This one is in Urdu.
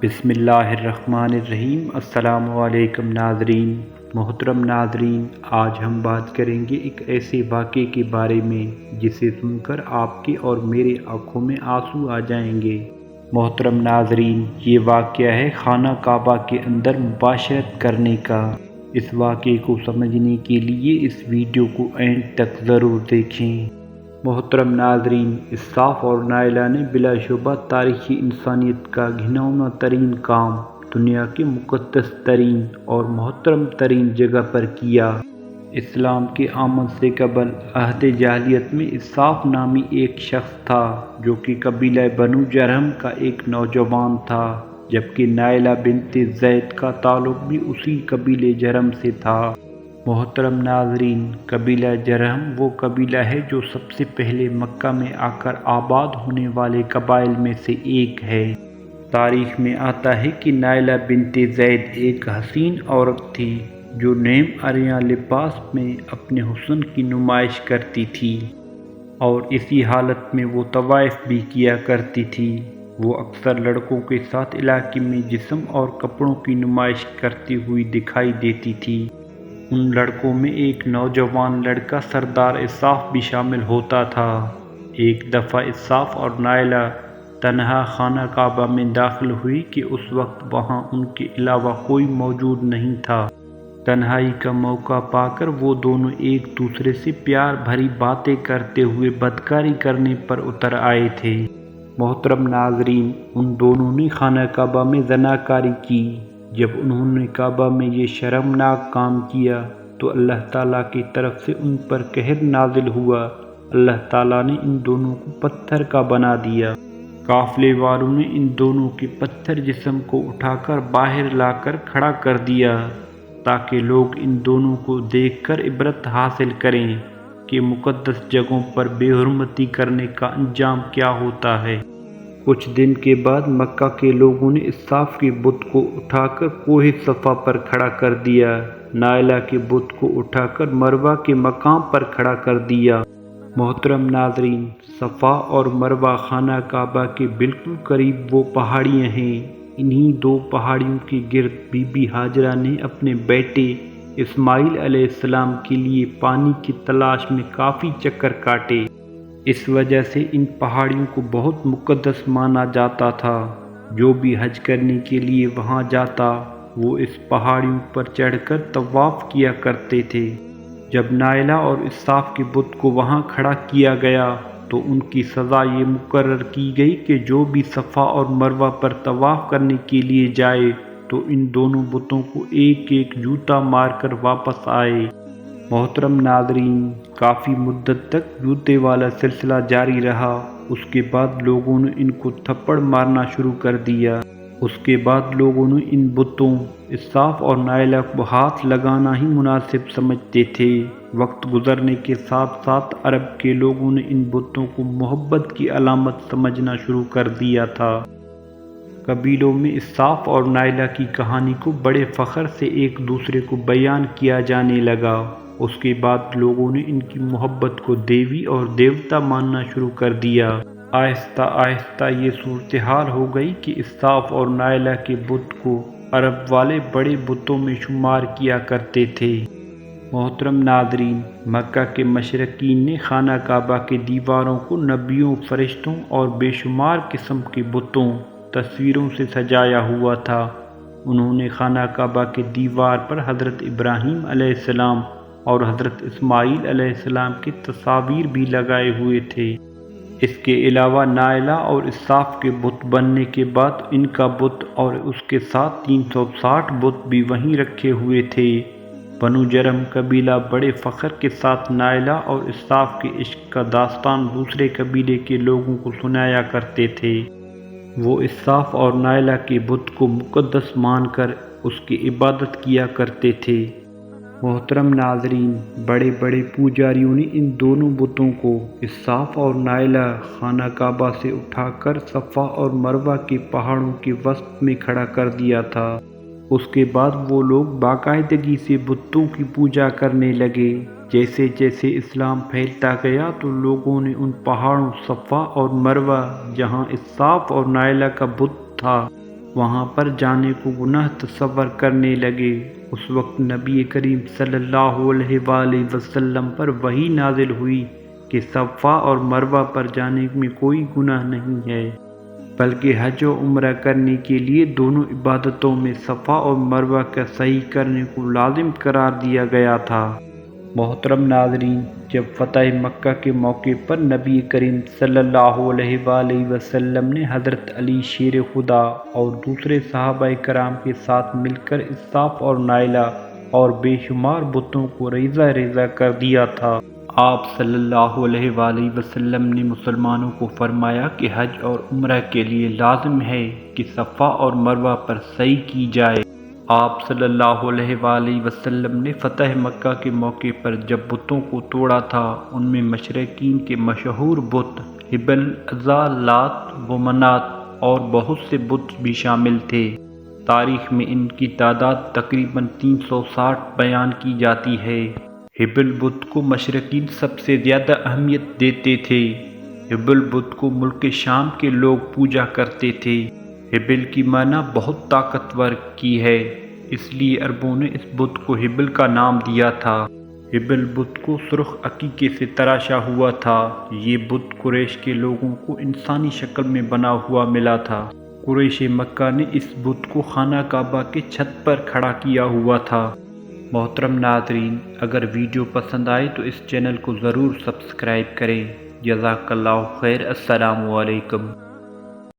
بسم اللہ الرحمن الرحیم۔ السلام علیکم ناظرین۔ محترم ناظرین، آج ہم بات کریں گے ایک ایسے واقعے کے بارے میں جسے سن کر آپ کے اور میرے آنکھوں میں آنسو آ جائیں گے۔ محترم ناظرین، یہ واقعہ ہے خانہ کعبہ کے اندر مباشرت کرنے کا۔ اس واقعے کو سمجھنے کے لیے اس ویڈیو کو اینڈ تک ضرور دیکھیں۔ محترم ناظرین، اسراف اور نائلہ نے بلا شبہ تاریخ انسانیت کا گھناؤنا ترین کام دنیا کے مقدس ترین اور محترم ترین جگہ پر کیا۔ اسلام کے آمد سے قبل عہد جاہلیت میں اسراف نامی ایک شخص تھا جو کہ قبیلہ بنو جرہم کا ایک نوجوان تھا، جبکہ نائلہ بنت زید کا تعلق بھی اسی قبیلہ جرہم سے تھا۔ محترم ناظرین، قبیلہ جرہم وہ قبیلہ ہے جو سب سے پہلے مکہ میں آ کر آباد ہونے والے قبائل میں سے ایک ہے۔ تاریخ میں آتا ہے کہ نائلہ بنت زید ایک حسین عورت تھی جو نیم عریاں لباس میں اپنے حسن کی نمائش کرتی تھی، اور اسی حالت میں وہ طواف بھی کیا کرتی تھی۔ وہ اکثر لڑکوں کے ساتھ علاقے میں جسم اور کپڑوں کی نمائش کرتی ہوئی دکھائی دیتی تھی۔ ان لڑکوں میں ایک نوجوان لڑکا سردار اسراف بھی شامل ہوتا تھا۔ ایک دفعہ اسراف اور نائلہ تنہا خانہ کعبہ میں داخل ہوئی کہ اس وقت وہاں ان کے علاوہ کوئی موجود نہیں تھا۔ تنہائی کا موقع پا کر وہ دونوں ایک دوسرے سے پیار بھری باتیں کرتے ہوئے بدکاری کرنے پر اتر آئے تھے۔ محترم ناظرین، ان دونوں نے خانہ کعبہ میں زناکاری کی۔ جب انہوں نے کعبہ میں یہ شرمناک کام کیا تو اللہ تعالیٰ کی طرف سے ان پر قہر نازل ہوا۔ اللہ تعالیٰ نے ان دونوں کو پتھر کا بنا دیا۔ قافلے والوں نے ان دونوں کے پتھر جسم کو اٹھا کر باہر لا کر کھڑا کر دیا تاکہ لوگ ان دونوں کو دیکھ کر عبرت حاصل کریں کہ مقدس جگہوں پر بے حرمتی کرنے کا انجام کیا ہوتا ہے۔ کچھ دن کے بعد مکہ کے لوگوں نے اسراف کے بت کو اٹھا کر کوہ صفا پر کھڑا کر دیا، نائلہ کے بت کو اٹھا کر مروہ کے مقام پر کھڑا کر دیا۔ محترم ناظرین، صفا اور مروہ خانہ کعبہ کے بالکل قریب وہ پہاڑیاں ہیں۔ انہی دو پہاڑیوں کے گرد بی بی ہاجرہ نے اپنے بیٹے اسماعیل علیہ السلام کے لیے پانی کی تلاش میں کافی چکر کاٹے۔ اس وجہ سے ان پہاڑیوں کو بہت مقدس مانا جاتا تھا۔ جو بھی حج کرنے کے لیے وہاں جاتا وہ اس پہاڑیوں پر چڑھ کر طواف کیا کرتے تھے۔ جب نائلہ اور اسراف کے بت کو وہاں کھڑا کیا گیا تو ان کی سزا یہ مقرر کی گئی کہ جو بھی صفا اور مروہ پر طواف کرنے کے لیے جائے تو ان دونوں بتوں کو ایک ایک جوتا مار کر واپس آئے۔ محترم ناظرین، کافی مدت تک جوتے والا سلسلہ جاری رہا۔ اس کے بعد لوگوں نے ان کو تھپڑ مارنا شروع کر دیا۔ اس کے بعد لوگوں نے ان بتوں اسراف اور نائلہ کو ہاتھ لگانا ہی مناسب سمجھتے تھے۔ وقت گزرنے کے ساتھ ساتھ عرب کے لوگوں نے ان بتوں کو محبت کی علامت سمجھنا شروع کر دیا تھا۔ قبیلوں میں اسراف اور نائلہ کی کہانی کو بڑے فخر سے ایک دوسرے کو بیان کیا جانے لگا۔ اس کے بعد لوگوں نے ان کی محبت کو دیوی اور دیوتا ماننا شروع کر دیا۔ آہستہ آہستہ یہ صورتحال ہو گئی کہ اسراف اور نائلہ کے بت کو عرب والے بڑے بتوں میں شمار کیا کرتے تھے۔ محترم ناظرین، مکہ کے مشرکین نے خانہ کعبہ کے دیواروں کو نبیوں، فرشتوں اور بے شمار قسم کے بتوں، تصویروں سے سجایا ہوا تھا۔ انہوں نے خانہ کعبہ کے دیوار پر حضرت ابراہیم علیہ السلام اور حضرت اسماعیل علیہ السلام کی تصاویر بھی لگائے ہوئے تھے۔ اس کے علاوہ نائلہ اور اسراف کے بت بننے کے بعد ان کا بت اور اس کے ساتھ 360 بت بھی وہیں رکھے ہوئے تھے۔ بنو جرہم قبیلہ بڑے فخر کے ساتھ نائلہ اور اسراف کے عشق کا داستان دوسرے قبیلے کے لوگوں کو سنایا کرتے تھے۔ وہ اسراف اور نائلہ کے بت کو مقدس مان کر اس کی عبادت کیا کرتے تھے۔ محترم ناظرین، بڑے بڑے پجاریوں نے ان دونوں بتوں کو اسراف اور نائلہ خانہ کعبہ سے اٹھا کر صفا اور مروہ کے پہاڑوں کے وسط میں کھڑا کر دیا تھا۔ اس کے بعد وہ لوگ باقاعدگی سے بتوں کی پوجا کرنے لگے۔ جیسے جیسے اسلام پھیلتا گیا تو لوگوں نے ان پہاڑوں صفا اور مروہ جہاں اسراف اور نائلہ کا بت تھا وہاں پر جانے کو گناہ تصور کرنے لگے۔ اس وقت نبی کریم صلی اللہ علیہ وآلہ وسلم پر وحی نازل ہوئی کہ صفا اور مروہ پر جانے میں کوئی گناہ نہیں ہے، بلکہ حج و عمرہ کرنے کے لیے دونوں عبادتوں میں صفا اور مروہ کا صحیح کرنے کو لازم قرار دیا گیا تھا۔ محترم ناظرین، جب فتح مکہ کے موقع پر نبی کریم صلی اللہ علیہ وآلہ وسلم نے حضرت علی شیر خدا اور دوسرے صحابہ کرام کے ساتھ مل کر اسحاق اور نائلہ اور بے شمار بتوں کو ریزہ ریزہ کر دیا تھا، آپ صلی اللہ علیہ وآلہ وسلم نے مسلمانوں کو فرمایا کہ حج اور عمرہ کے لیے لازم ہے کہ صفا اور مروہ پر صحیح کی جائے۔ آپ صلی اللہ علیہ وآلہ وسلم نے فتح مکہ کے موقع پر جب بتوں کو توڑا تھا، ان میں مشرکین کے مشہور بت ہبل، عزا، لات و منات اور بہت سے بت بھی شامل تھے۔ تاریخ میں ان کی تعداد تقریباً 360 بیان کی جاتی ہے۔ ہبل بت کو مشرکین سب سے زیادہ اہمیت دیتے تھے۔ ہبل بت کو ملک شام کے لوگ پوجا کرتے تھے۔ ہبل کی معنی بہت طاقتور کی ہے، اس لیے عربوں نے اس بت کو ہبل کا نام دیا تھا۔ ہبل بت کو سرخ عقیقے سے تراشا ہوا تھا۔ یہ بت قریش کے لوگوں کو انسانی شکل میں بنا ہوا ملا تھا۔ قریش مکہ نے اس بت کو خانہ کعبہ کے چھت پر کھڑا کیا ہوا تھا۔ محترم ناظرین، اگر ویڈیو پسند آئے تو اس چینل کو ضرور سبسکرائب کریں۔ جزاک اللہ خیر۔ السلام علیکم۔